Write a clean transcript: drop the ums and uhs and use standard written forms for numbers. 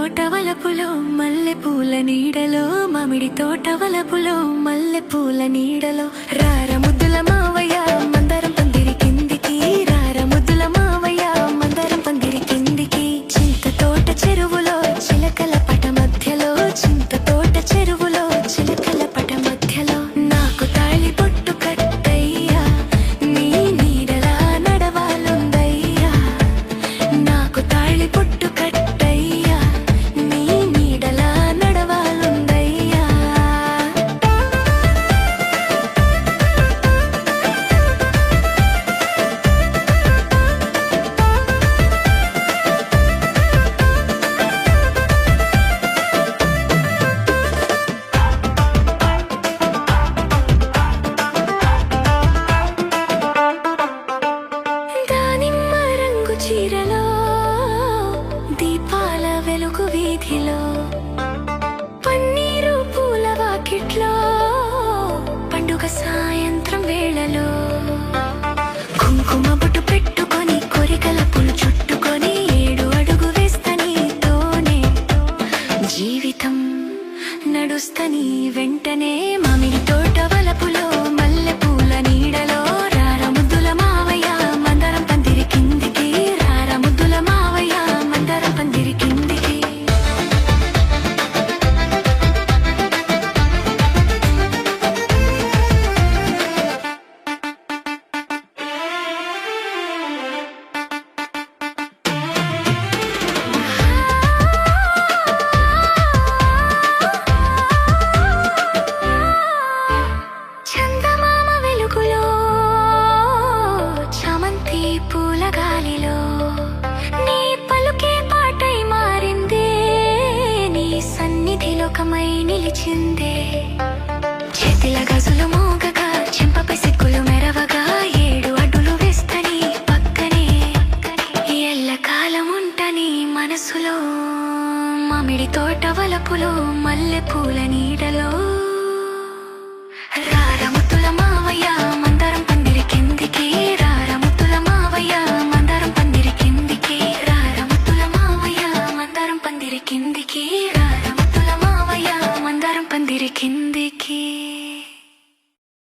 తోట వలపులో మల్లె పూల నీడలో మామిడి తోట వలపులో మల్లె పూల నీడలో రార ముద్దుల మావయ్య మందరం పందిరి కిందికి రార ముద్దుల మావయ్య మందరం పందిరి కిందికి చింత తోట చెరువులో చిలకల పట మధ్యలో చింత తోట చెరువులో చిలకల పట మధ్యలో నాకు తాళి పొట్టు కట్టయ్యా నీ నీడలా నడవాలుందయ్యా నాకు తాళి పొట్టు కట్టయ్యా నీ నీడలా నడవాలుందయ్యా దానిమ్మ రంగు చీరలో దీపాల వెలుగు వీధిలో పన్నీరు పూల వాకిట్లో పండుగ సాయంత్రం వేళలో కుంకుమ బొట్టు పెట్టుకొని కొరికల పులు చుట్టుకొని 7 అడుగు వేస్తనీతోనే జీవితం నడుస్తని వెంటనే మామిడి తోట వలపులో మల్లె పూల నీడలో రార ముద్దుల మావయ్య మందరం పందిరి కిందికి రార ముద్దుల మావయ్య మందరం పందిరి కిందికి చందమామ వెలుగులో చామంతి పూల గాలిలో నీ పలుకే పాటై మారిందే నీ సన్నిధి లోకమై నిలిచిందే చేతిల గజులు మోగగా చెంపపై సిక్కులు మెరవగా 7 అడుగులు వేస్తని పక్కనే ఎల్లకాలం ఉంటని మనసులో మామిడి తోట వలపులో మల్లె పూల నీడలో